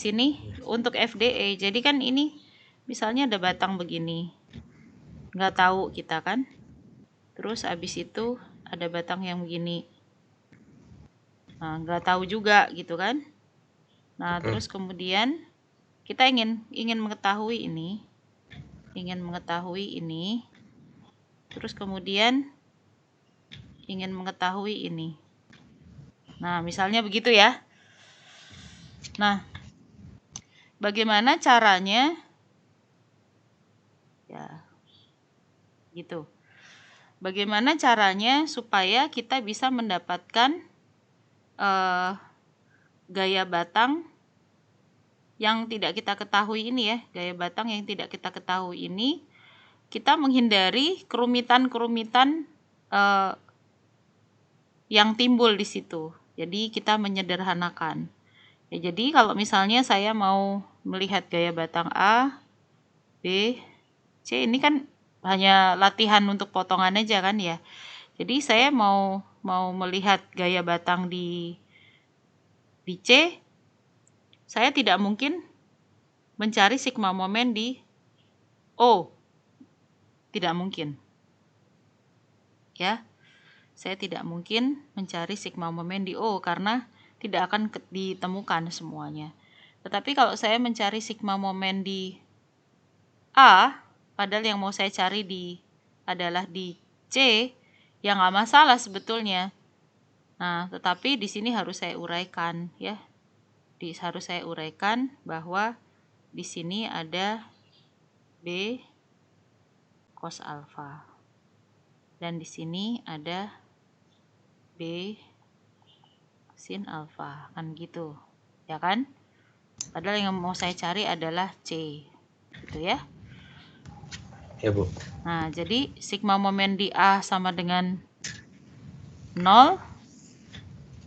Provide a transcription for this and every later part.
sini untuk FDE. Jadi kan ini misalnya ada batang begini. Nggak tahu kita kan. Terus abis itu ada batang yang begini. Nah, nggak tahu juga gitu kan. Nah, terus kemudian kita ingin mengetahui ini. Terus kemudian ingin mengetahui ini. Nah, misalnya begitu ya. Nah, bagaimana caranya? Ya, gitu. Bagaimana caranya supaya kita bisa mendapatkan gaya batang yang tidak kita ketahui ini ya. Gaya batang yang tidak kita ketahui ini, kita menghindari kerumitan-kerumitan yang timbul di situ. Jadi kita menyederhanakan. Ya, jadi kalau misalnya saya mau melihat gaya batang A, B, C, ini kan hanya latihan untuk potongan aja kan ya. Jadi saya mau melihat gaya batang di C, saya tidak mungkin mencari sigma momen di O. Tidak mungkin. Ya. Saya tidak mungkin mencari sigma momen di O karena tidak akan ditemukan semuanya. Tetapi kalau saya mencari sigma momen di A, padahal yang mau saya cari adalah di C, yang nggak masalah sebetulnya. Nah, tetapi di sini harus saya uraikan ya. Harus saya uraikan bahwa di sini ada B cos alfa. Dan di sini ada B sin alfa, kan gitu. Ya kan? Padahal yang mau saya cari adalah C. Gitu ya. Ya, Bu. Nah, jadi sigma momen di A sama dengan 0,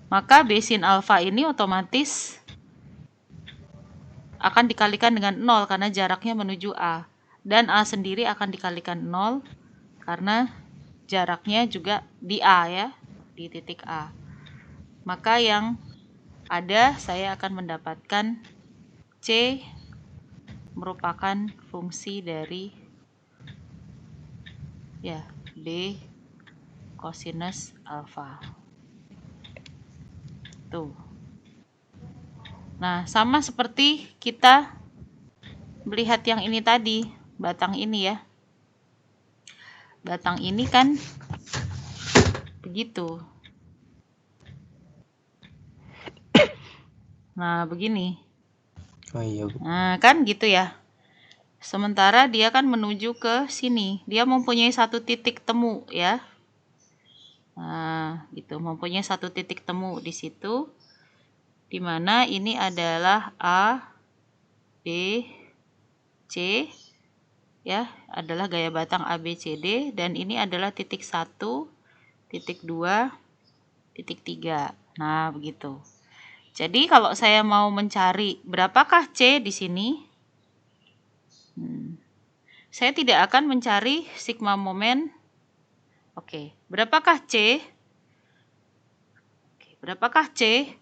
maka B sin alfa ini otomatis akan dikalikan dengan 0 karena jaraknya menuju A. Dan A sendiri akan dikalikan 0 karena jaraknya juga di A ya, di titik A. Maka yang ada saya akan mendapatkan C merupakan fungsi dari ya B cosinus alfa. Tuh. Nah, sama seperti kita melihat yang ini tadi, batang ini ya. Batang ini kan begitu. Nah, begini. Oh iya, Bu. Nah, kan gitu ya. Sementara dia kan menuju ke sini. Dia mempunyai satu titik temu ya. Nah, gitu. Mempunyai satu titik temu di situ. Di mana ini adalah A, B, C. Ya, adalah gaya batang ABCD. Dan ini adalah titik 1, titik 2, titik 3. Nah, begitu. Jadi kalau saya mau mencari berapakah C di sini, saya tidak akan mencari sigma momen. Oke, berapakah C? Berapakah C?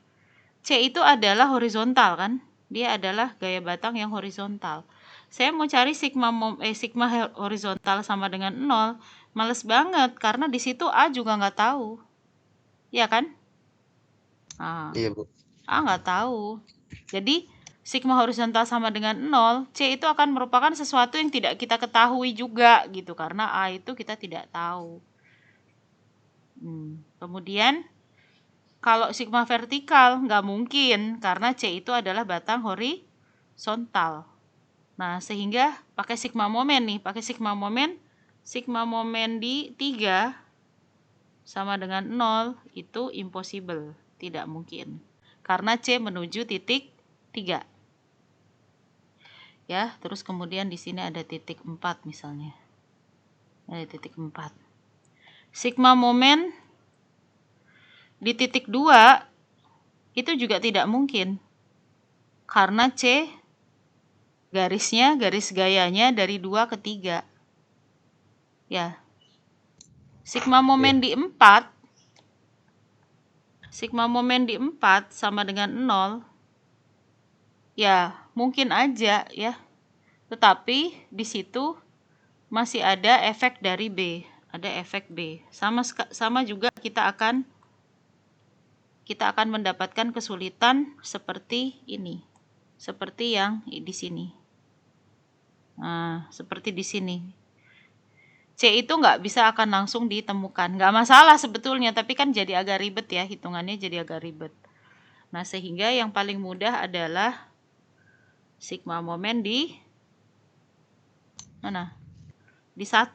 C itu adalah horizontal kan? Dia adalah gaya batang yang horizontal. Saya mau cari sigma horizontal sama dengan 0, males banget karena di situ A juga nggak tahu. Iya kan? Nah, Iya, Bu. A nggak tahu. Jadi sigma horizontal sama dengan 0, C itu akan merupakan sesuatu yang tidak kita ketahui juga gitu karena A itu kita tidak tahu. Kemudian kalau sigma vertikal nggak mungkin karena C itu adalah batang horizontal. Nah, sehingga pakai sigma momen nih, sigma momen di 3 sama dengan 0 itu impossible, tidak mungkin. Karena C menuju titik 3. Ya, terus kemudian di sini ada titik 4 misalnya. Ada titik 4. Sigma momen di titik 2 itu juga tidak mungkin. Karena C garis gayanya dari 2 ke 3. Ya. Sigma momen di 4 sama dengan 0 ya mungkin aja ya. Tetapi di situ masih ada efek dari B, ada efek B. Sama juga kita akan mendapatkan kesulitan seperti ini. Seperti yang di sini. Nah, seperti di sini. C itu nggak bisa akan langsung ditemukan. Nggak masalah sebetulnya, tapi kan jadi agak ribet ya, hitungannya jadi agak ribet. Nah, sehingga yang paling mudah adalah sigma momen di mana? Di 1.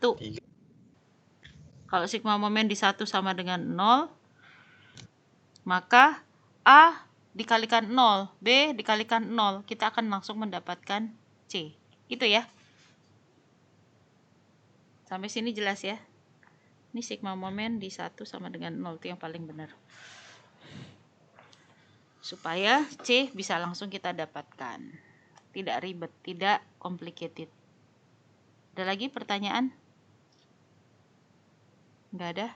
Kalau sigma momen di 1 sama dengan 0, maka A dikalikan 0, B dikalikan 0, kita akan langsung mendapatkan C. Gitu ya. Sampai sini jelas ya. Ini sigma momen di 1 sama dengan 0, itu yang paling benar. Supaya C bisa langsung kita dapatkan. Tidak ribet, tidak complicated. Ada lagi pertanyaan? Nggak ada?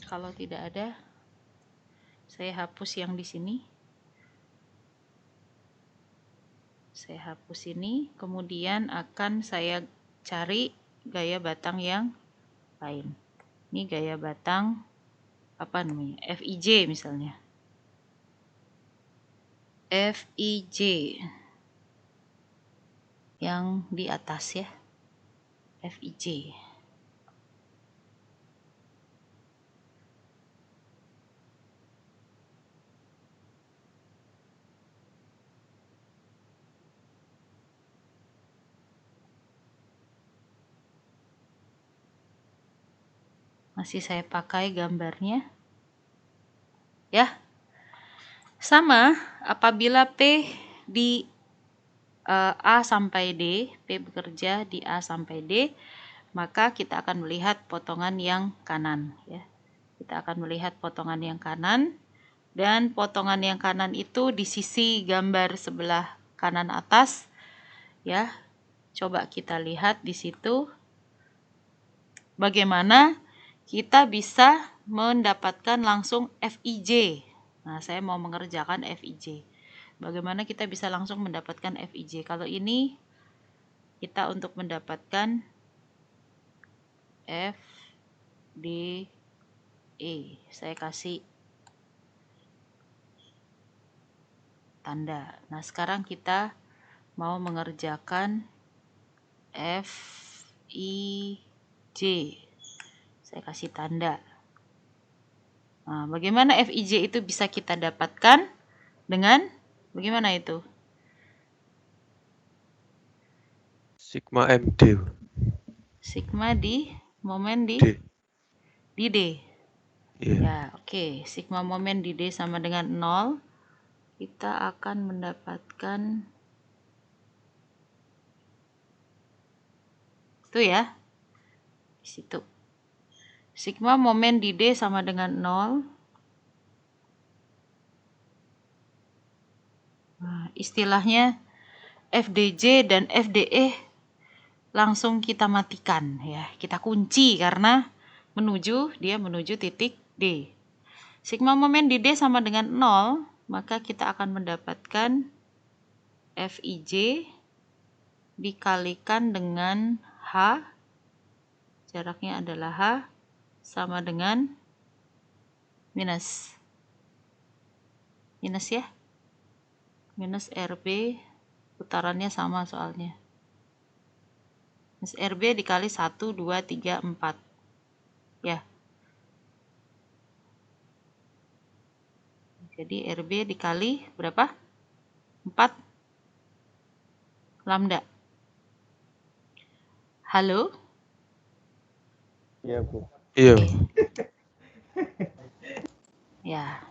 Kalau tidak ada, saya hapus yang di sini. Saya hapus ini, kemudian akan saya cari gaya batang yang lain. Ini gaya batang apa namanya? FIJ misalnya. FIJ yang di atas ya. FIJ. Masih saya pakai gambarnya. Ya. Sama apabila P di A sampai D, P bekerja di A sampai D, maka kita akan melihat potongan yang kanan ya. Kita akan melihat potongan yang kanan, dan potongan yang kanan itu di sisi gambar sebelah kanan atas ya. Coba kita lihat di situ bagaimana kita bisa mendapatkan langsung FIJ. Nah, saya mau mengerjakan FIJ. Bagaimana kita bisa langsung mendapatkan FIJ? Kalau ini kita untuk mendapatkan F, D, E. Saya kasih tanda. Nah, sekarang kita mau mengerjakan F, I, J. Saya kasih tanda. Nah, bagaimana FIJ itu bisa kita dapatkan dengan bagaimana itu? Sigma MD. Sigma di momen di D. D. Iya. Ya, oke. Sigma momen di D sama dengan 0. Kita akan mendapatkan itu ya. Di situ. Sigma momen di D sama dengan 0. Nah, istilahnya FDJ dan FDE langsung kita matikan ya. Kita kunci karena dia menuju titik D. Sigma momen di D sama dengan 0, maka kita akan mendapatkan FIJ dikalikan dengan H, jaraknya adalah H, sama dengan minus ya, minus RB, putarannya sama soalnya. Minus RB dikali 1, 2, 3, 4 ya. Jadi RB dikali berapa? 4 lambda. Halo? Iya, Bu. Iya. Ya.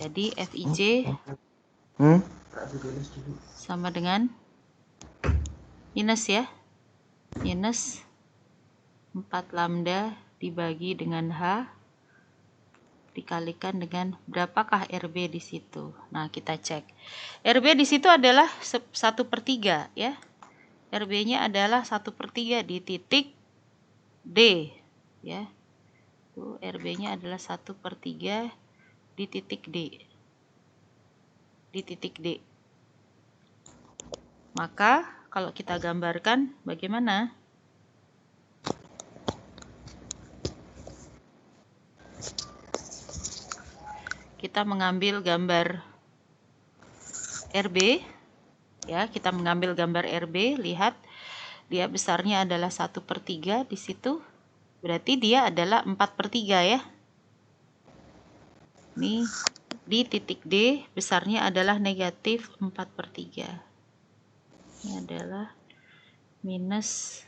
Jadi FIJ sama dengan minus ya. Minus 4 lambda dibagi dengan H dikalikan dengan berapakah RB di situ. Nah, kita cek. RB di situ adalah 1/3 ya. RB-nya adalah 1/3 di titik D ya. Tuh, RB-nya adalah 1/3 di titik D. di titik D. Maka kalau kita gambarkan bagaimana? Kita mengambil gambar RB, ya, kita mengambil gambar RB, lihat dia besarnya adalah 1/3 di situ, berarti dia adalah 4/3 ya. Ini di titik D besarnya adalah negatif 4/3. Ini adalah minus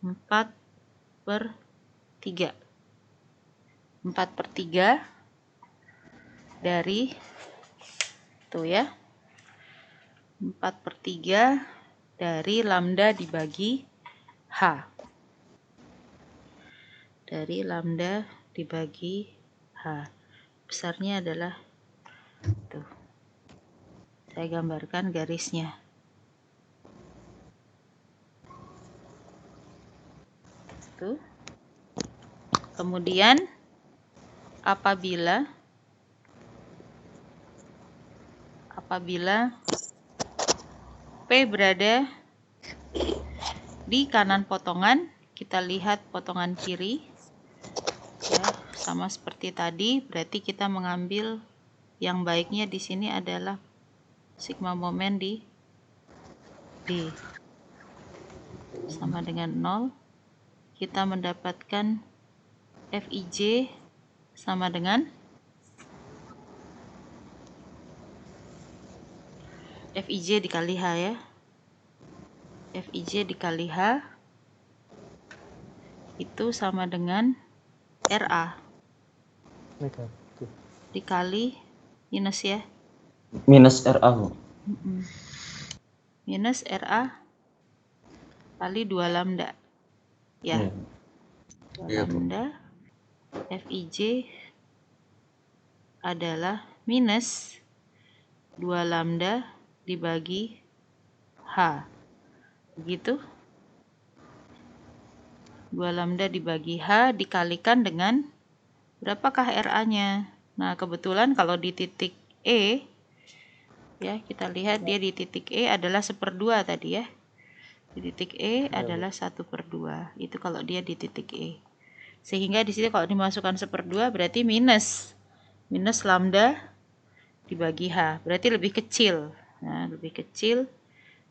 4/3. 4/3 dari tuh ya, 4/3 dari lambda dibagi H. Dari lambda dibagi H. Besarnya adalah tuh. Saya gambarkan garisnya. Tuh. Kemudian apabila P berada di kanan potongan, kita lihat potongan kiri ya, sama seperti tadi, berarti kita mengambil yang baiknya di sini adalah sigma momen di D sama dengan 0. Kita mendapatkan Fij sama dengan Fij dikali H ya. Fij dikali H itu sama dengan Ra Negatif. dikali minus ya. Minus RA, Bu. Minus Ra kali 2 lambda. Ya. Iya. 2 Iya, Bu. lambda Fij adalah minus 2 lambda dibagi H. Begitu. 2 lambda dibagi H dikalikan dengan berapakah RA-nya? Nah, kebetulan kalau di titik E, ya kita lihat dia di titik E adalah 1/2 tadi ya. Di titik E adalah 1/2. Itu kalau dia di titik E. Sehingga di sini kalau dimasukkan 1/2 berarti minus lambda dibagi H. Berarti lebih kecil. Nah, lebih kecil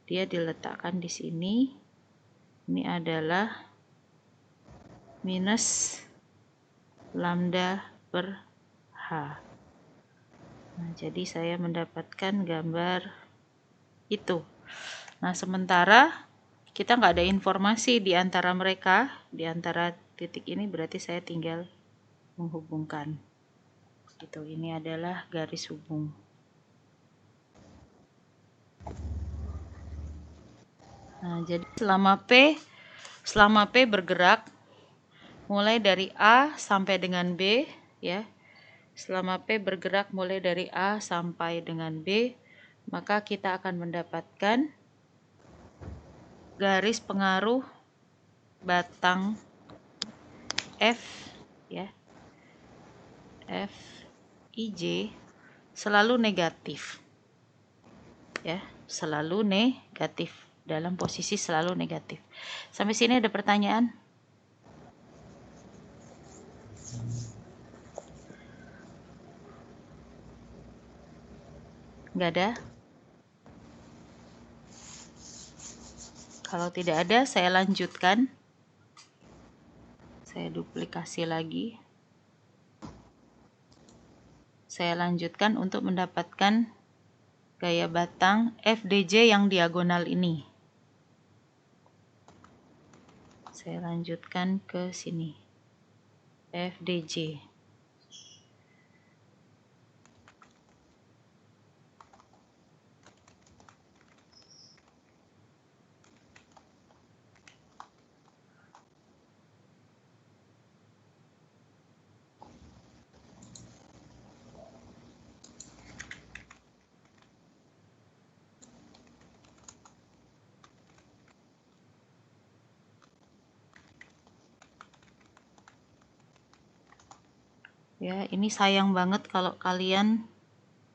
dia diletakkan di sini. Ini adalah minus lambda per H. Nah, jadi saya mendapatkan gambar itu. Nah, sementara kita nggak ada informasi di antara mereka, di antara titik ini, berarti saya tinggal menghubungkan. Gitu, ini adalah garis hubung. Nah, jadi selama P bergerak mulai dari A sampai dengan B, ya. Selama P bergerak mulai dari A sampai dengan B, maka kita akan mendapatkan garis pengaruh batang F, ya. Fij selalu negatif. Ya, selalu negatif. Dalam posisi selalu negatif. Sampai sini ada pertanyaan? Nggak ada? Kalau tidak ada, saya lanjutkan. Saya duplikasi lagi. Saya lanjutkan untuk mendapatkan gaya batang FDJ yang diagonal ini. Saya lanjutkan ke sini. FDJ. Ya, ini sayang banget kalau kalian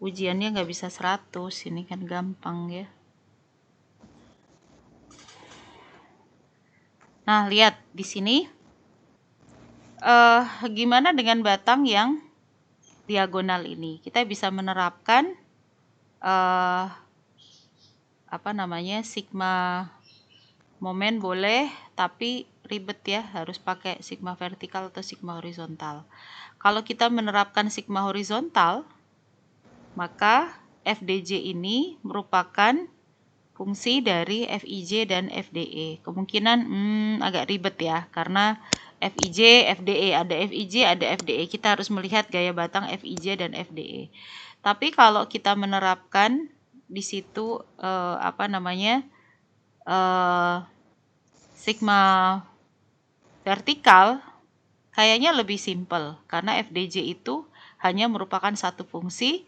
ujiannya nggak bisa 100, ini kan gampang ya. Nah, lihat di sini. Gimana dengan batang yang diagonal ini? Kita bisa menerapkan sigma momen boleh, tapi ribet ya, harus pakai sigma vertikal atau sigma horizontal. Kalau kita menerapkan sigma horizontal, maka FDJ ini merupakan fungsi dari FIJ dan FDE. Kemungkinan agak ribet ya, karena FIJ, FDE, ada FIJ, ada FDE. Kita harus melihat gaya batang FIJ dan FDE. Tapi kalau kita menerapkan di situ sigma vertikal, kayaknya lebih simpel karena FDJ itu hanya merupakan satu fungsi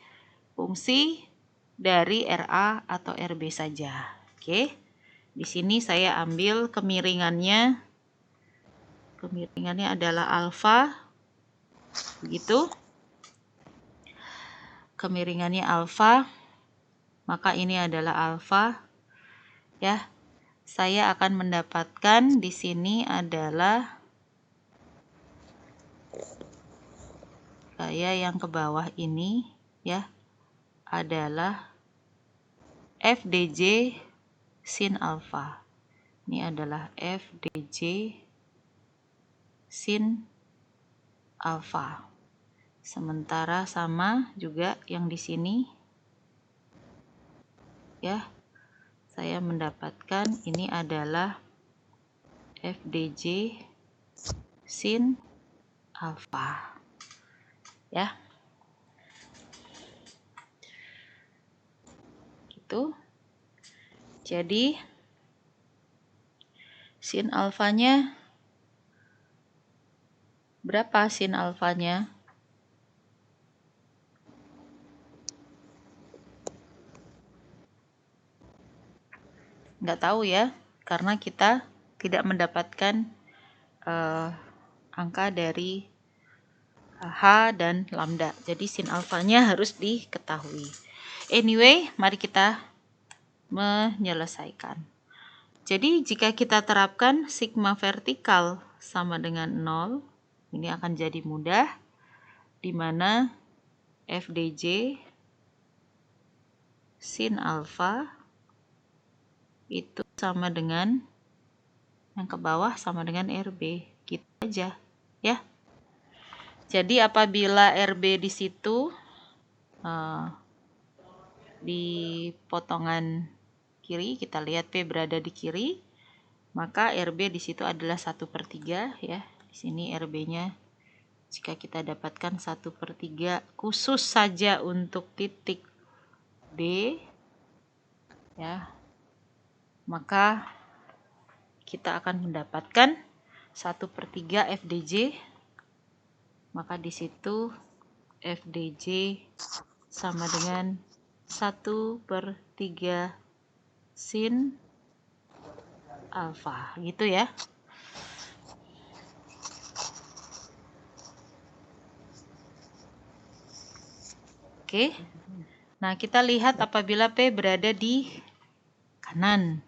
dari RA atau RB saja. Oke. Di sini saya ambil kemiringannya. Kemiringannya adalah alfa. Begitu. Kemiringannya alfa. Maka ini adalah alfa. Ya. Saya akan mendapatkan di sini adalah gaya yang ke bawah ini ya adalah FDJ sin alfa. Ini adalah FDJ sin alfa. Sementara sama juga yang di sini ya. Saya mendapatkan ini adalah FDJ sin alfa. Ya. Gitu. Jadi sin alfanya berapa sin alfanya? Nggak tahu ya, karena kita tidak mendapatkan angka dari H dan lambda. Jadi sin alfanya harus diketahui. Anyway, mari kita menyelesaikan. Jadi jika kita terapkan sigma vertikal sama dengan 0, ini akan jadi mudah, di mana FDJ sin alfa itu sama dengan yang ke bawah sama dengan RB. Gitu aja ya. Jadi apabila RB di situ di potongan kiri, kita lihat P berada di kiri, maka RB di situ adalah 1/3 ya. Di sini RB-nya jika kita dapatkan 1/3 khusus saja untuk titik B ya, maka kita akan mendapatkan 1/3 FDJ. Maka di situ FDJ sama dengan 1/3 sin alfa, gitu ya. Oke. Nah, kita lihat apabila P berada di kanan.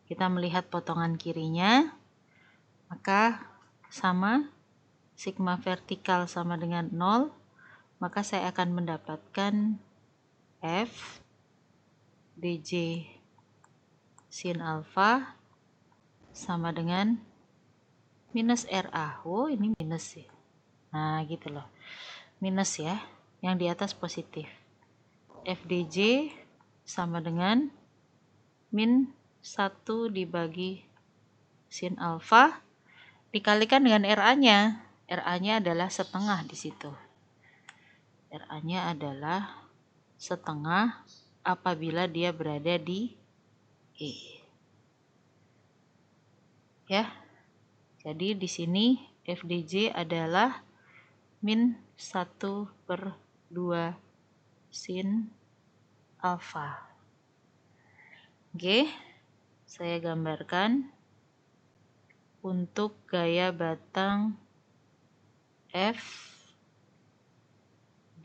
Kita melihat potongan kirinya, maka sama sigma vertikal sama dengan 0, maka saya akan mendapatkan F DJ sin alfa sama dengan minus RA. Oh, ini minus ya. Nah, gitu loh. Minus ya. Yang di atas positif. FDJ sama dengan min 1 dibagi sin alfa dikalikan dengan RA-nya. RA-nya adalah setengah di situ. RA-nya adalah setengah apabila dia berada di E. Ya. Jadi di sini FDJ adalah min 1/2 sin alfa. Oke, saya gambarkan untuk gaya batang F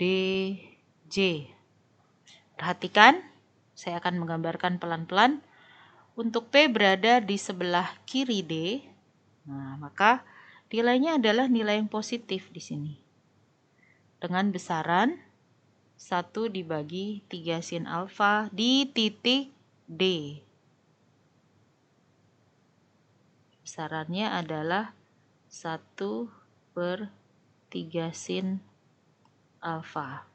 DJ. Perhatikan, saya akan menggambarkan pelan-pelan. Untuk P berada di sebelah kiri D, nah maka nilainya adalah nilai yang positif di sini. Dengan besaran 1 dibagi 3 sin alfa di titik D. Besarannya adalah 1/3 sin alfa.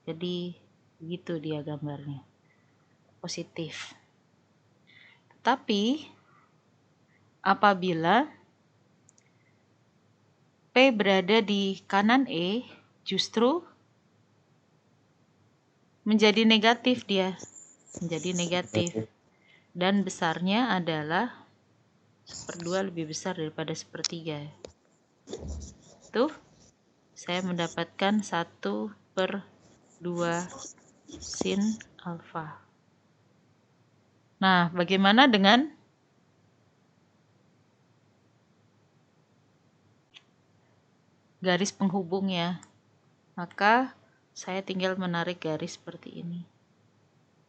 Jadi begitu dia gambarnya. Positif. Tapi apabila P berada di kanan E, justru menjadi negatif dia. Menjadi negatif. Dan besarnya adalah 1/2 lebih besar daripada 1/3. Tuh, saya mendapatkan 1/2 sin alfa. Nah, bagaimana dengan garis penghubungnya? Maka saya tinggal menarik garis seperti ini.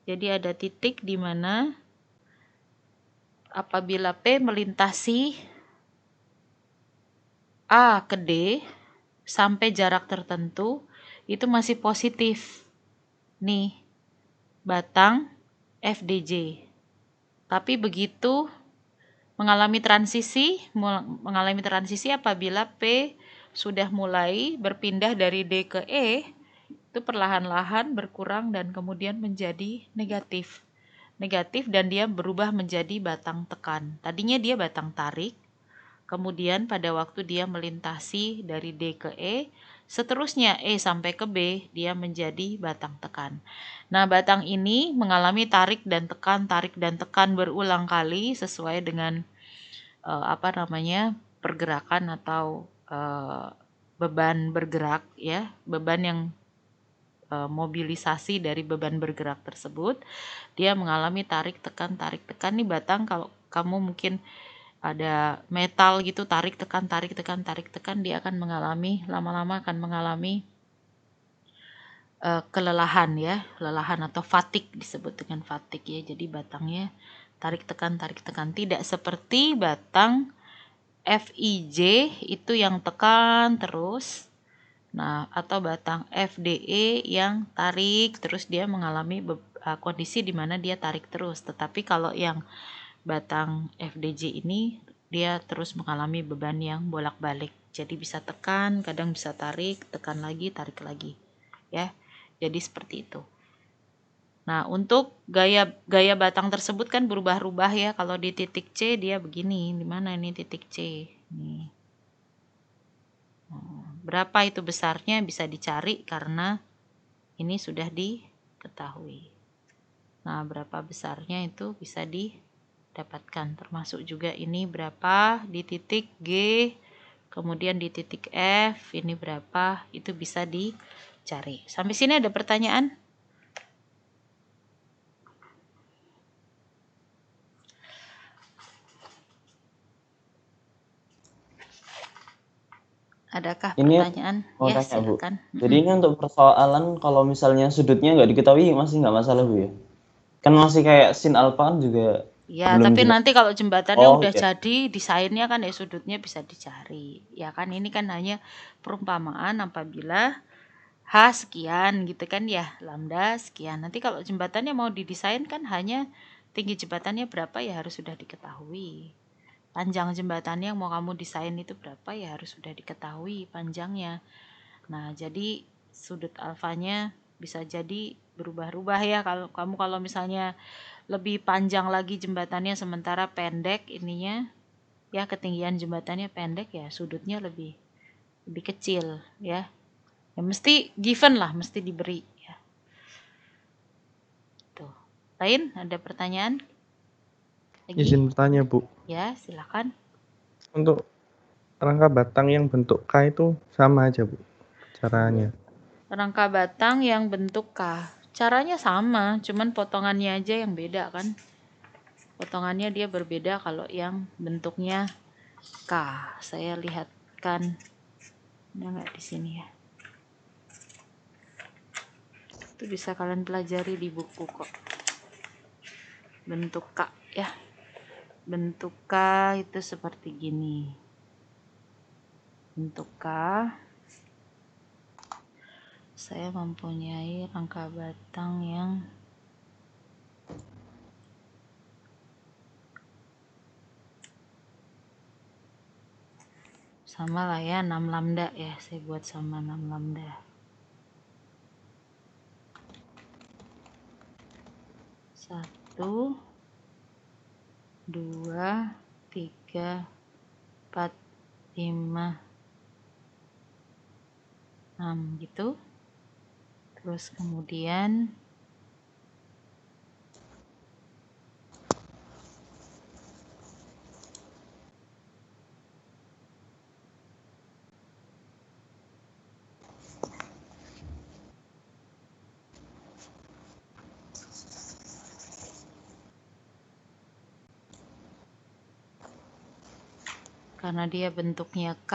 Jadi ada titik di mana apabila P melintasi A ke D sampai jarak tertentu, itu masih positif. Nih, batang FDJ. Tapi begitu mengalami transisi apabila P sudah mulai berpindah dari D ke E, itu perlahan-lahan berkurang dan kemudian menjadi negatif. Negatif dan dia berubah menjadi batang tekan. Tadinya dia batang tarik, kemudian pada waktu dia melintasi dari D ke E, seterusnya E sampai ke B, dia menjadi batang tekan. Nah, batang ini mengalami tarik dan tekan berulang kali sesuai dengan pergerakan atau beban bergerak ya, beban yang mobilisasi dari beban bergerak tersebut. Dia mengalami tarik tekan nih batang. Kalau kamu mungkin ada metal gitu, tarik tekan, dia akan mengalami lama-lama kelelahan ya, lelahan atau fatigue, disebut dengan fatigue ya. Jadi batangnya tarik tekan, tidak seperti batang FIJ itu yang tekan terus. Nah, atau batang FDE yang tarik terus, dia mengalami kondisi di mana dia tarik terus. Tetapi kalau yang batang FDJ ini dia terus mengalami beban yang bolak-balik. Jadi bisa tekan, kadang bisa tarik lagi, tarik lagi. Ya. Jadi seperti itu. Nah, untuk gaya batang tersebut kan berubah-ubah ya. Kalau di titik C dia begini. Di mana ini titik C? Nih. Berapa itu besarnya bisa dicari karena ini sudah diketahui. Nah, berapa besarnya itu bisa didapatkan. Termasuk juga ini berapa di titik G, kemudian di titik F, ini berapa, itu bisa dicari. Sampai sini ada pertanyaan? Adakah Ini pertanyaan? mau Ya, tanya, Bu. silakan. Jadi ini untuk persoalan kalau misalnya sudutnya nggak diketahui masih nggak masalah, Bu ya? Kan masih kayak sin alfa kan juga Ya, belum tapi jelas. nanti kalau jembatannya Oh, udah iya. jadi, desainnya kan ya sudutnya bisa dicari. Ya kan, ini kan hanya perumpamaan apabila H sekian gitu kan ya, lambda sekian. Nanti kalau jembatannya mau didesain kan hanya tinggi jembatannya berapa ya harus sudah diketahui. Panjang jembatannya yang mau kamu desain itu berapa ya harus sudah diketahui panjangnya. Nah, jadi sudut alfanya bisa jadi berubah-ubah ya. Kalau misalnya lebih panjang lagi jembatannya sementara pendek ininya, ya ketinggian jembatannya pendek ya sudutnya lebih kecil ya. Ya mesti given lah, mesti diberi ya. Tuh. Lain ada pertanyaan? Lagi? Izin bertanya, Bu. Ya, silakan. Untuk rangka batang yang bentuk K itu sama aja, Bu, caranya. Rangka batang yang bentuk K. Caranya sama, cuman potongannya aja yang beda kan. Potongannya dia berbeda kalau yang bentuknya K. Saya lihatkan. Ada nggak di sini ya? Itu bisa kalian pelajari di buku kok. Bentuk K ya. Bentuk K itu seperti gini. Bentuk K. Saya mempunyai rangka batang yang sama lah ya, 6 lambda ya. Saya buat sama 6 lambda. 1, 2, 3, 4, 5, 6 gitu. Terus kemudian karena dia bentuknya K,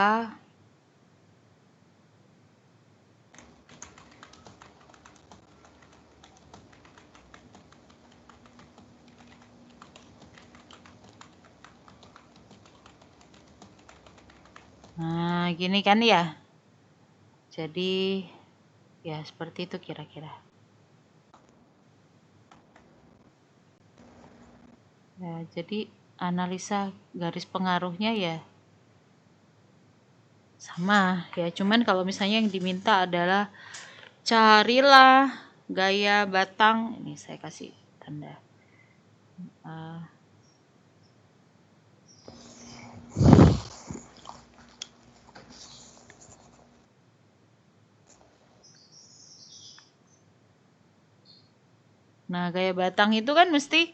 nah gini kan ya. Jadi ya seperti itu kira-kira. Ya, jadi analisa garis pengaruhnya ya sama ya, cuman kalau misalnya yang diminta adalah carilah gaya batang, ini saya kasih tanda. Nah, gaya batang itu kan mesti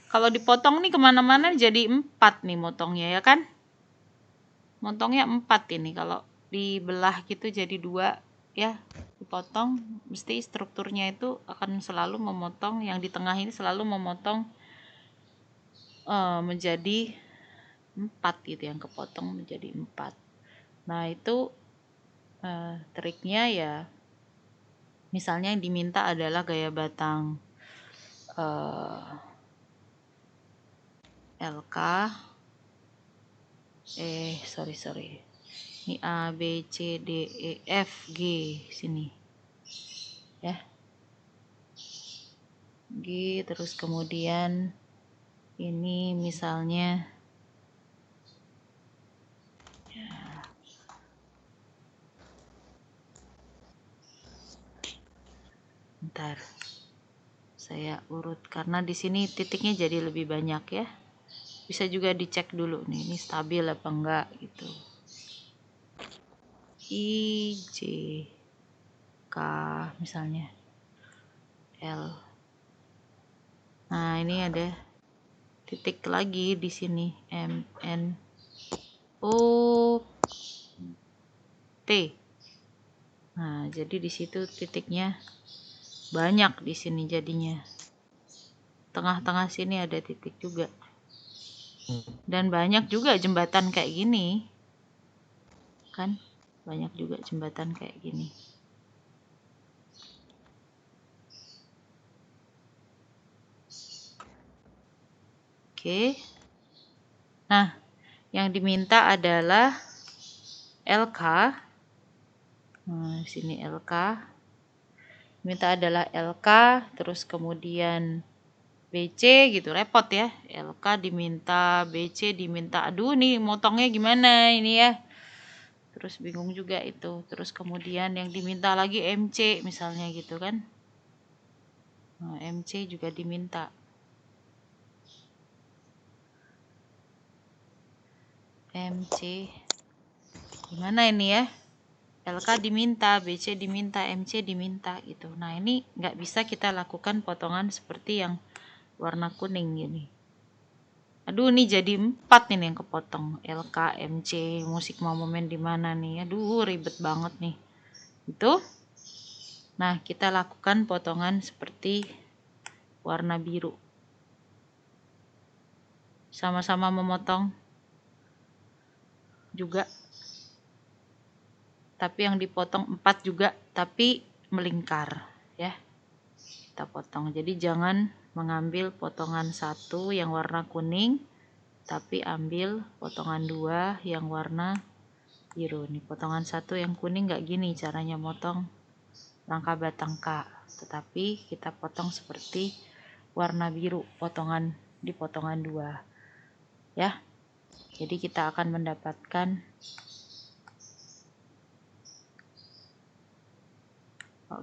kalau dipotong nih kemana-mana jadi 4 nih motongnya ya kan? Motongnya 4 ini, kalau dibelah gitu jadi 2 ya, dipotong mesti strukturnya itu akan selalu memotong, yang di tengah ini selalu memotong menjadi 4 gitu, yang kepotong menjadi 4. Nah itu triknya ya, misalnya yang diminta adalah gaya batang LK, sorry, ini A, B, C, D, E, F, G sini ya, G, terus kemudian ini misalnya ya, bentar saya urut karena di sini titiknya jadi lebih banyak ya. Bisa juga dicek dulu nih, ini stabil apa enggak gitu. I, J, K misalnya, L. Nah ini ada titik lagi di sini, M, N, O, P. Nah jadi di situ titiknya banyak di sini jadinya. Tengah-tengah sini ada titik juga. Dan banyak juga jembatan kayak gini. Kan? Banyak juga jembatan kayak gini. Oke. Nah, yang diminta adalah LK. Nah, sini LK. Minta adalah LK, terus kemudian BC gitu, repot ya. LK diminta, BC diminta. Aduh nih motongnya gimana ini ya. Terus bingung juga itu. Terus kemudian yang diminta lagi MC misalnya gitu kan. Nah, MC juga diminta. MC. Gimana ini ya? LK diminta, BC diminta, MC diminta gitu. Nah ini nggak bisa kita lakukan potongan seperti yang warna kuning gini. Aduh ini jadi 4 nih yang kepotong. LK, MC, musik mau momen di mana nih? Aduh ribet banget nih. Itu. Nah kita lakukan potongan seperti warna biru. Sama-sama memotong juga. Tapi yang dipotong 4 juga, tapi melingkar ya. kita potong. Jadi jangan mengambil potongan 1 yang warna kuning, tapi ambil potongan 2 yang warna biru. Nih potongan 1 yang kuning nggak gini caranya motong rangka batang K, tetapi kita potong seperti warna biru di potongan 2 ya. Jadi kita akan mendapatkan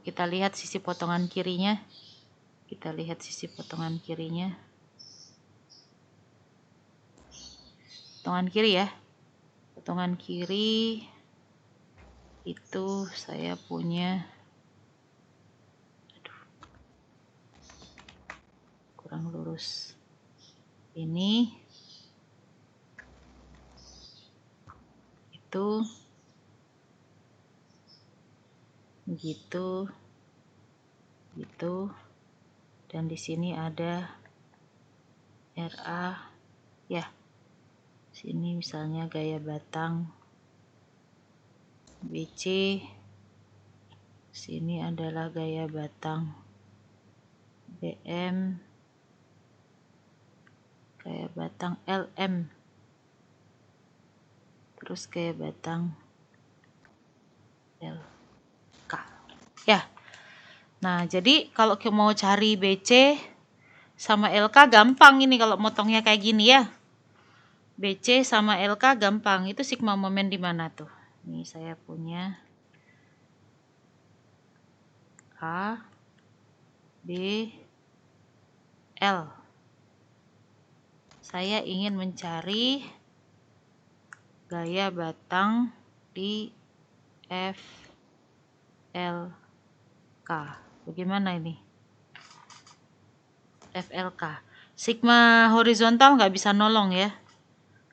kita lihat sisi potongan kirinya. Kita lihat sisi potongan kirinya. Potongan kiri ya. Potongan kiri itu saya punya kurang lurus. Ini itu gitu dan di sini ada RA ya. Sini misalnya gaya batang BC, sini adalah gaya batang BM, gaya batang LM, terus gaya batang LK ya. Nah, jadi kalau mau cari BC sama LK gampang ini kalau motongnya kayak gini ya. BC sama LK gampang. Itu sigma momen di mana tuh? Ini saya punya A, B, L. Saya ingin mencari gaya batang di F, L, K. Bagaimana ini? FLK. Sigma horizontal nggak bisa nolong ya.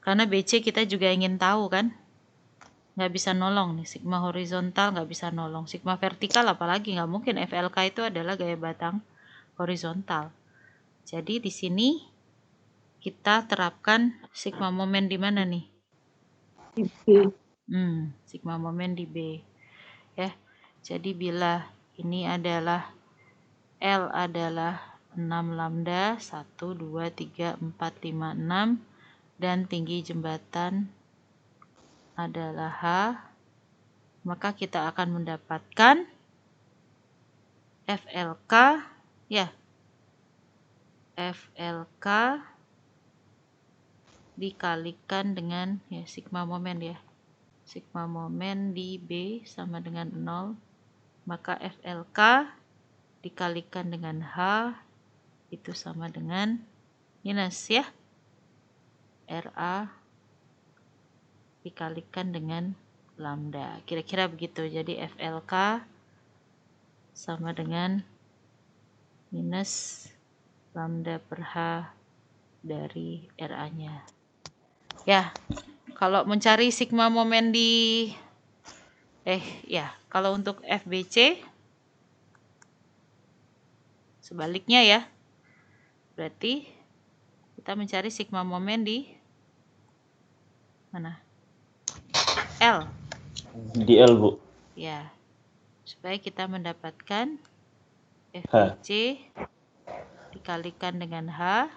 Karena BC kita juga ingin tahu kan. Nggak bisa nolong nih. Sigma horizontal nggak bisa nolong. Sigma vertikal apalagi nggak mungkin. FLK itu adalah gaya batang horizontal. Jadi di sini kita terapkan sigma momen di mana nih? Di B. Sigma momen di B. Ya. Jadi bila ini adalah L adalah 6 lambda 1, 2, 3, 4, 5, 6 dan tinggi jembatan adalah H, maka kita akan mendapatkan FLK ya. FLK dikalikan dengan ya sigma momen ya. Sigma momen di B sama dengan 0, maka FLK dikalikan dengan H itu sama dengan minus ya. RA dikalikan dengan lambda. Kira-kira begitu. Jadi FLK sama dengan minus lambda per H dari RA-nya. Ya, kalau mencari sigma momen di kalau untuk FBC sebaliknya ya. Berarti kita mencari sigma momen di mana? L. Di L, Bu. Ya. Supaya kita mendapatkan FBC dikalikan dengan H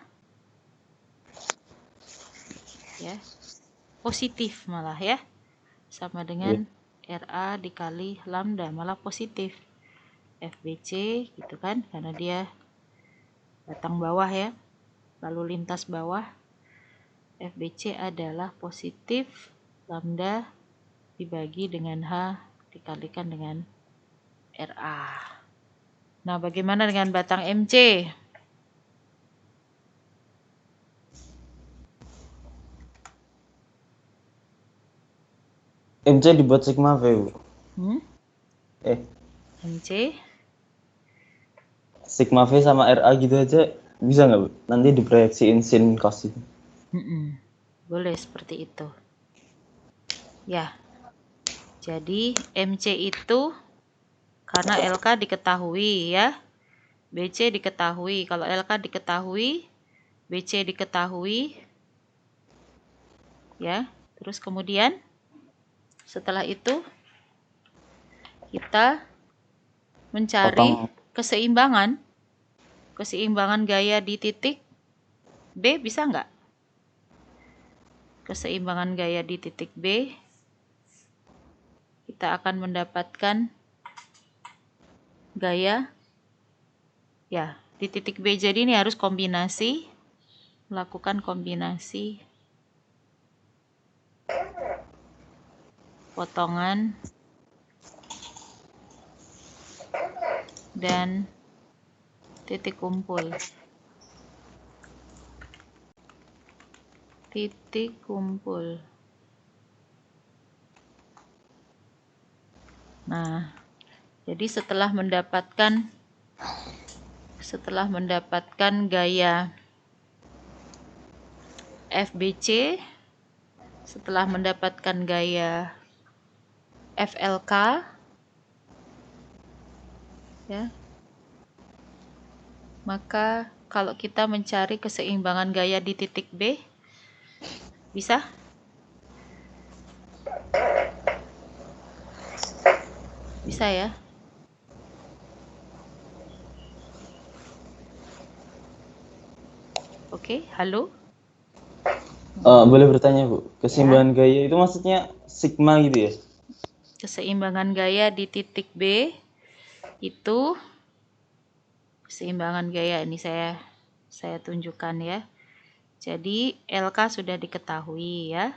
ya. Positif malah ya. Sama dengan RA dikali lambda malah positif. FBC gitu kan karena dia batang bawah ya. Lalu lintas bawah. FBC adalah positif lambda dibagi dengan H dikalikan dengan RA. Nah, bagaimana dengan batang MC? MC dibuat sigma V, Bu. MC Sigma V sama RA gitu aja bisa nggak, Bu? Nanti diproyeksiin sin cos itu. boleh seperti itu. Ya. Jadi MC itu karena LK diketahui ya. BC diketahui. Kalau LK diketahui, BC diketahui. Ya. Terus kemudian setelah itu kita mencari keseimbangan keseimbangan gaya di titik B bisa nggak? Keseimbangan gaya di titik B, kita akan mendapatkan gaya ya di titik B. Jadi ini harus kombinasi, melakukan kombinasi potongan dan titik kumpul. Titik kumpul. Nah, jadi setelah mendapatkan gaya FBC, setelah mendapatkan gaya FLK, ya, maka kalau kita mencari keseimbangan gaya di titik B, bisa? Bisa ya? Oke, halo? Boleh bertanya, Bu? Keseimbangan gaya itu maksudnya sigma gitu ya? Keseimbangan gaya di titik B itu keseimbangan gaya ini saya tunjukkan ya. Jadi LK sudah diketahui ya.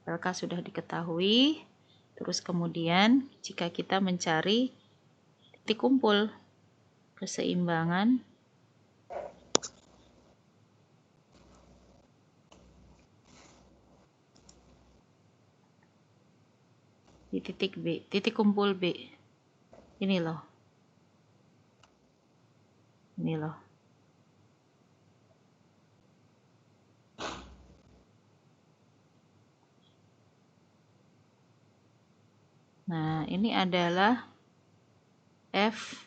LK sudah diketahui. Terus kemudian jika kita mencari titik kumpul keseimbangan di titik B, titik kumpul B. Ini loh. Ini loh. Nah, ini adalah FBC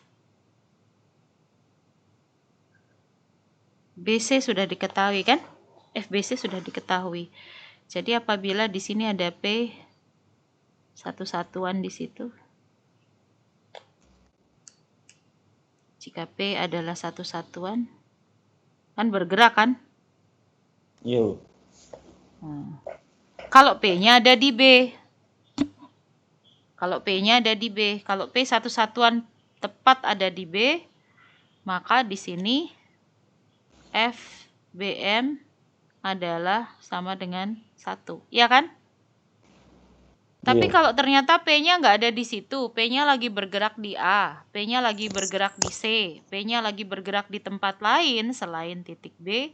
sudah diketahui kan? FBC sudah diketahui. Jadi apabila di sini ada P satu satuan di situ, jika P adalah satu satuan, kan bergerak kan? Iya, Bu. Kalau P-nya ada di B, kalau P-nya ada di B, kalau P satu satuan tepat ada di B, maka di sini FBM adalah sama dengan 1, ya kan? Tapi Iya. kalau ternyata P-nya nggak ada di situ, P-nya lagi bergerak di A, P-nya lagi bergerak di C, P-nya lagi bergerak di tempat lain selain titik B,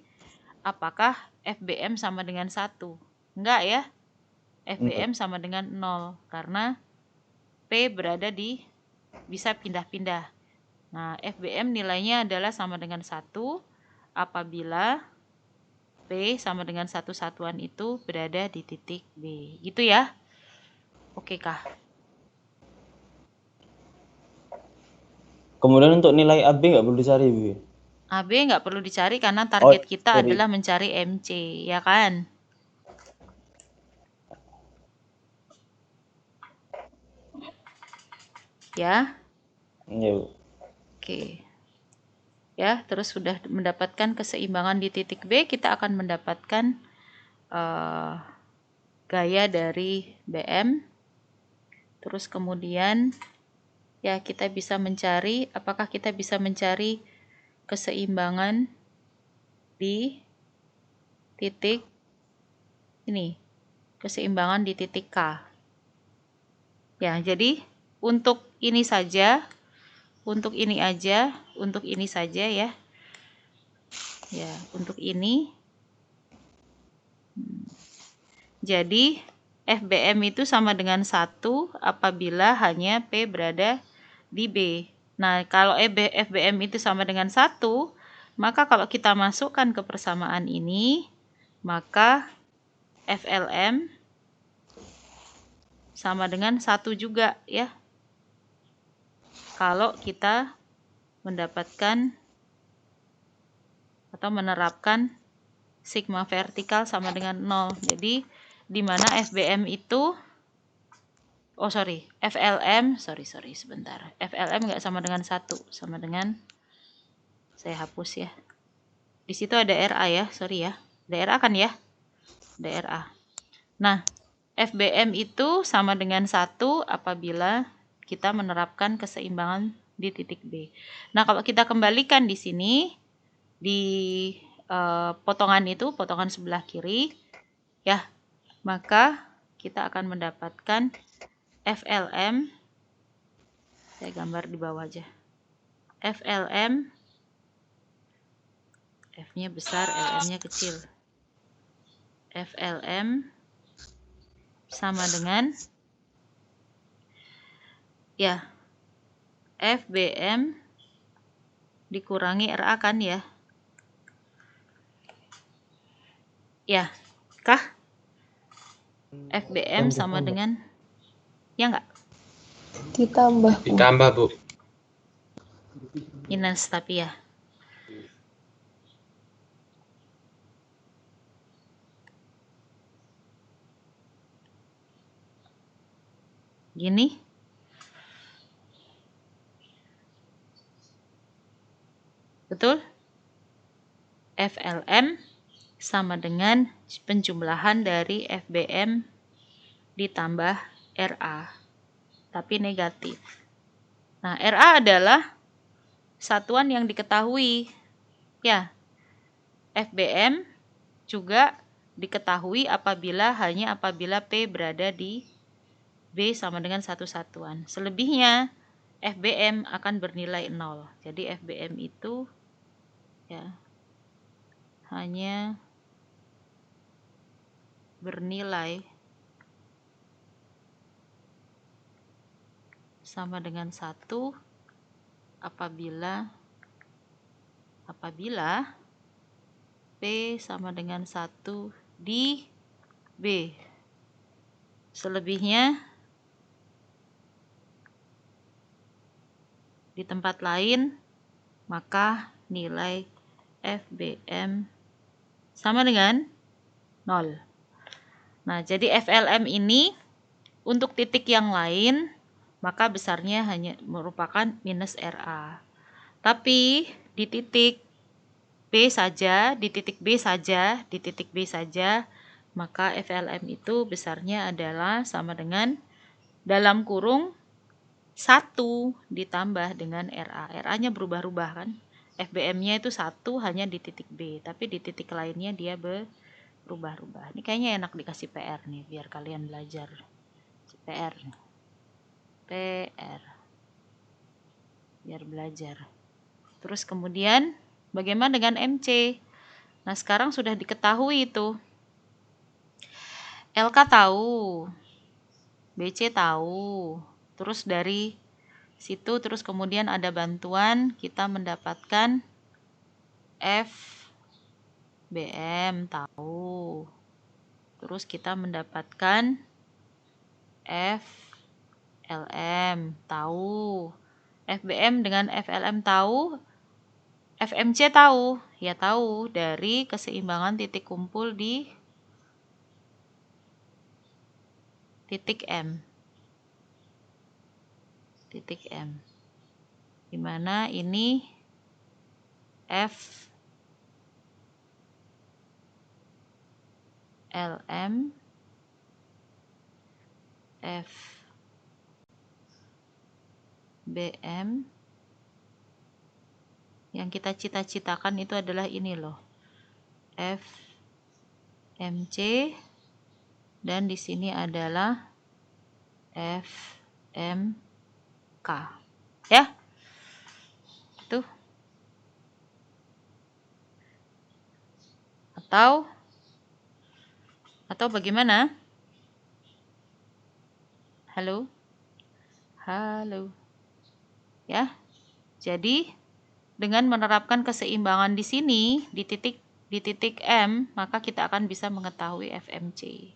apakah FBM sama dengan 1? Enggak ya? FBM sama dengan 0, karena P berada di, bisa pindah-pindah. Nah, FBM nilainya adalah sama dengan 1 apabila P sama dengan satu satuan itu berada di titik B. Gitu ya? Oke kah? Kemudian untuk nilai AB nggak perlu dicari, Bu? AB nggak perlu dicari karena target kita sorry. adalah mencari MC, ya kan? Ya? Iya, Bu. Oke. Ya, terus sudah mendapatkan keseimbangan di titik B, kita akan mendapatkan gaya dari BM. Terus kemudian ya kita bisa mencari, apakah kita bisa mencari keseimbangan di titik ini, keseimbangan di titik K. Ya, jadi untuk ini saja, untuk ini aja, untuk ini saja ya. Ya, untuk ini. Jadi FBM itu sama dengan 1 apabila hanya P berada di B. Nah, kalau FBM itu sama dengan 1, maka kalau kita masukkan ke persamaan ini, maka FLM sama dengan 1 juga ya. Kalau kita mendapatkan atau menerapkan sigma vertikal sama dengan 0. Jadi di mana FBM itu FLM, sorry sebentar. FLM nggak sama dengan 1, sama dengan Saya hapus ya. Di situ ada RA ya, sorry ya. Ada RA kan ya? Ada RA. Nah, FBM itu sama dengan 1 apabila kita menerapkan keseimbangan di titik B. Nah, kalau kita kembalikan di sini, di potongan itu, potongan sebelah kiri, ya, maka kita akan mendapatkan FLM, saya gambar di bawah aja, FLM, F-nya besar, LM-nya kecil, FLM sama dengan, ya, FBM dikurangi RA kan ya? Ya, kah? FBM sama dengan, ya enggak? Ditambah, Bu. Ditambah, Bu. Minus tapi ya. Gini. Betul? FLM sama dengan penjumlahan dari FBM ditambah RA, tapi negatif. Nah, RA adalah satuan yang diketahui. Ya, FBM juga diketahui hanya apabila P berada di B sama dengan 1 satuan. Selebihnya, FBM akan bernilai 0. Jadi FBM itu ya hanya bernilai sama dengan 1 apabila P sama dengan 1 di B. Selebihnya di tempat lain, maka nilai FBM sama dengan 0. Nah, jadi FLM ini untuk titik yang lain, maka besarnya hanya merupakan minus RA. Tapi di titik B saja, di titik B saja, maka FLM itu besarnya adalah sama dengan dalam kurung 1 ditambah dengan RA. RA-nya berubah-ubah kan? FBM-nya itu 1 hanya di titik B, tapi di titik lainnya dia berubah-ubah. Ini kayaknya enak dikasih PR nih, biar kalian belajar. PR. Biar belajar. Terus kemudian, bagaimana dengan MC? Nah, sekarang sudah diketahui itu. LK tahu, BC tahu. Terus dari situ terus kemudian ada bantuan, kita mendapatkan FBM tahu. Terus kita mendapatkan FLM tahu. FBM dengan FLM tahu. FMC tahu. Ya tahu dari keseimbangan titik kumpul di titik M. Titik M. Di mana ini FLM, FBM, yang kita cita-citakan itu adalah ini loh, FMC, dan di sini adalah FMK, ya, itu. Atau bagaimana? Halo, ya. Jadi dengan menerapkan keseimbangan di sini di titik M, maka kita akan bisa mengetahui FMC.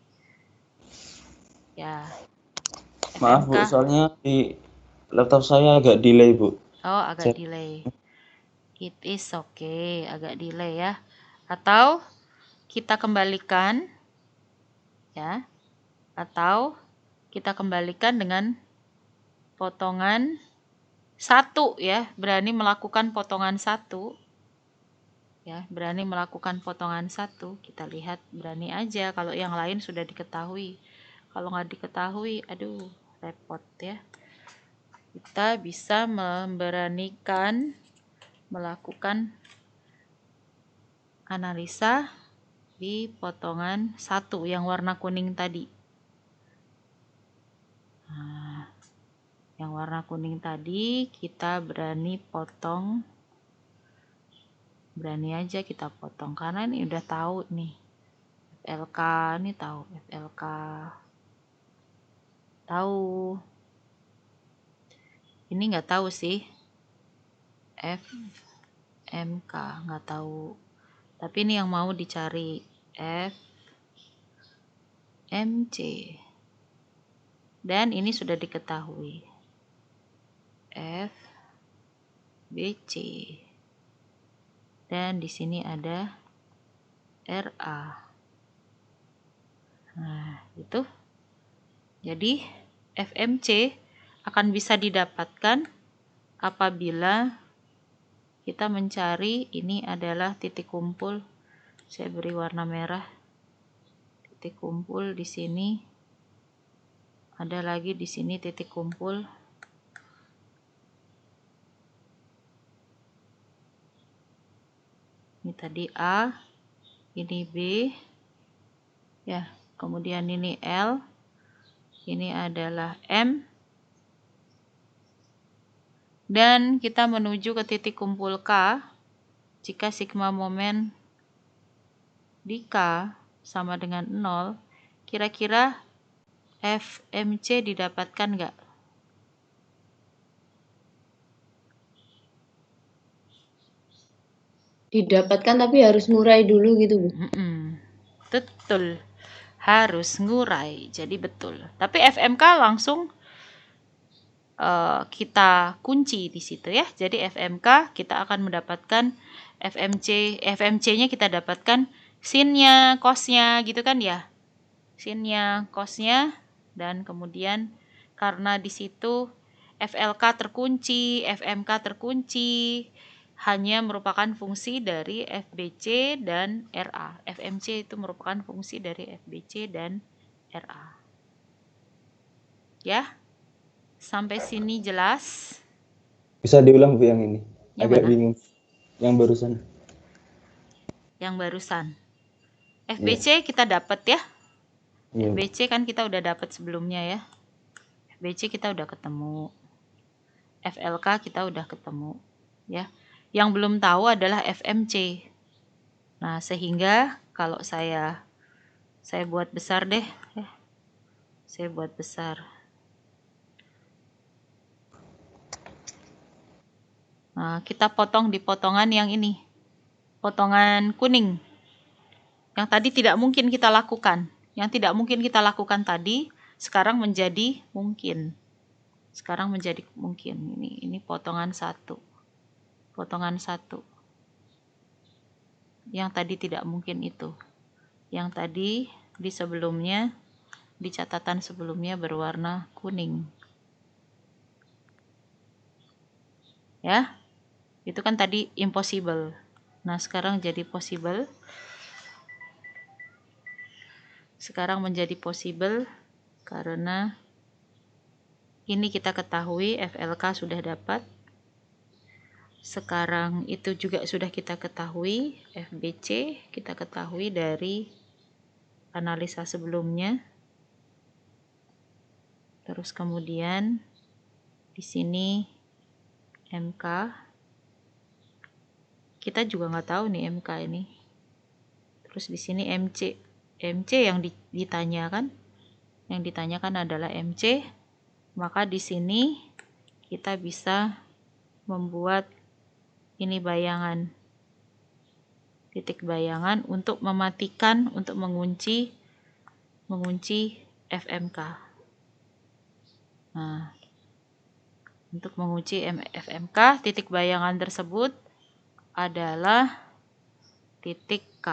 Ya. Maaf Bu, FMK. soalnya di laptop saya agak delay Bu. Oh, agak delay. It is okay, agak delay ya. Atau kita kembalikan ya. Atau kita kembalikan dengan potongan 1 ya. Berani melakukan potongan 1. Ya, berani melakukan potongan satu, kita lihat berani aja. Kalau yang lain sudah diketahui, kalau nggak diketahui, aduh repot ya. Kita bisa memberanikan melakukan analisa di potongan satu yang warna kuning tadi. Nah, yang warna kuning tadi kita berani potong, berani aja kita potong karena ini udah tahu nih FLK, ini tahu FLK, tahu. Ini nggak tahu sih, FMK nggak tahu, tapi ini yang mau dicari FMC, dan ini sudah diketahui FBC, dan di sini ada RA. Nah, itu. Jadi FMC akan bisa didapatkan apabila kita mencari, ini adalah titik kumpul. Saya beri warna merah. Titik kumpul di sini. Ada lagi di sini titik kumpul. Ini tadi A, ini B. Ya, kemudian ini L. Ini adalah M. Dan kita menuju ke titik kumpul K jika sigma momen di K sama dengan 0. Kira-kira FMC didapatkan nggak? Didapatkan tapi harus ngurai dulu gitu, Bu. Betul. Harus ngurai. Jadi betul. Tapi FMK langsung kita kunci di situ ya. Jadi FMK kita akan mendapatkan FMC-nya kita dapatkan sinnya, cosnya gitu kan ya. Sinnya, cosnya, dan kemudian karena di situ FLK terkunci, FMK terkunci, hanya merupakan fungsi dari FBC dan RA. FMC itu merupakan fungsi dari FBC dan RA. Ya, sampai sini jelas? Bisa diulang Bu yang ini? Yang Agak mana? bingung. Yang barusan. Yang barusan. FBC kita dapat ya. Iya. FBC kan kita udah dapat sebelumnya ya. FBC kita udah ketemu. FLK kita udah ketemu ya. Yang belum tahu adalah FMC. Nah, sehingga kalau saya buat besar deh ya. Saya buat besar. Nah, kita potong di potongan yang ini. Potongan kuning. Yang tadi tidak mungkin kita lakukan. Yang tidak mungkin kita lakukan tadi sekarang menjadi mungkin. Sekarang menjadi mungkin. Ini potongan 1. Potongan 1. Yang tadi tidak mungkin itu. Yang tadi di sebelumnya, di catatan sebelumnya berwarna kuning. Ya. Itu kan tadi impossible. Nah, sekarang jadi possible. Sekarang menjadi possible karena ini kita ketahui FLK sudah dapat. Sekarang itu juga sudah kita ketahui FBC, kita ketahui dari analisa sebelumnya. Terus kemudian di sini MK. Kita juga nggak tahu nih MK ini. Terus di sini MC. MC yang ditanyakan. Yang ditanyakan adalah MC. Maka di sini kita bisa membuat ini bayangan. Titik bayangan untuk mematikan, untuk mengunci FMK. Nah, untuk mengunci FMK, titik bayangan tersebut adalah titik K.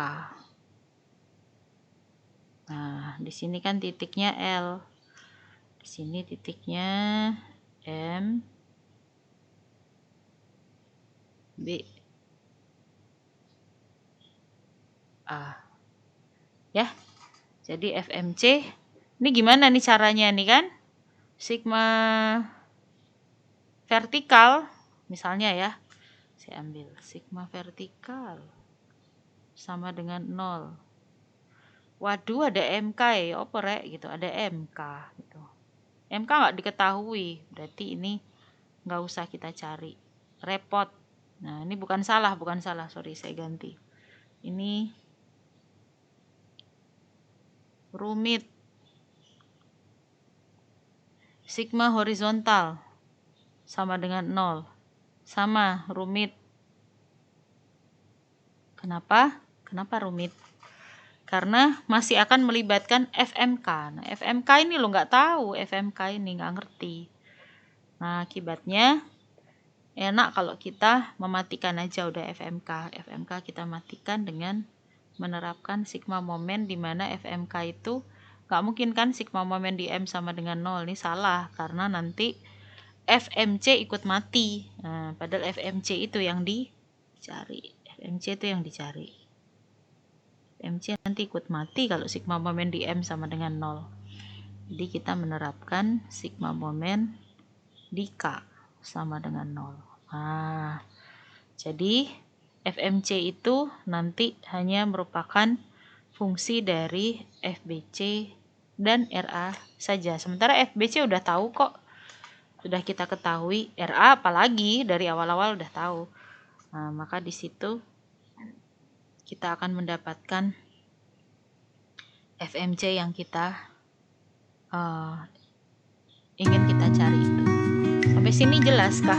Nah, di sini kan titiknya L. Di sini titiknya M, B. A. Ya. Jadi FMC ini gimana nih caranya nih kan? Sigma vertikal misalnya ya. Saya ambil sigma vertikal sama dengan 0. Waduh, ada MK ya, apa rek gitu, ada MK gitu. MK nggak diketahui, berarti ini nggak usah kita cari, repot. Nah, ini bukan salah, sorry saya ganti. Ini rumit. Sigma horizontal sama dengan 0. Sama, rumit. Kenapa? Kenapa rumit? Karena masih akan melibatkan FMK. Nah, FMK ini lo nggak tahu, FMK ini nggak ngerti. Nah, akibatnya enak kalau kita mematikan aja udah FMK. FMK kita matikan dengan menerapkan sigma momen, di mana FMK itu nggak mungkin kan sigma momen di M sama dengan 0. Ini salah, karena nanti FMC ikut mati. Nah, padahal FMC itu yang dicari. FMC itu yang dicari. MC nanti ikut mati kalau sigma momen di M sama dengan 0. Jadi kita menerapkan sigma momen di K sama dengan 0. Nah, jadi FMC itu nanti hanya merupakan fungsi dari FBC dan RA saja. Sementara FBC udah tahu kok. Sudah kita ketahui, RA apalagi dari awal-awal udah tahu. Nah, maka di situ kita akan mendapatkan FMC yang kita ingin kita cari itu. Sampai sini jelas kah?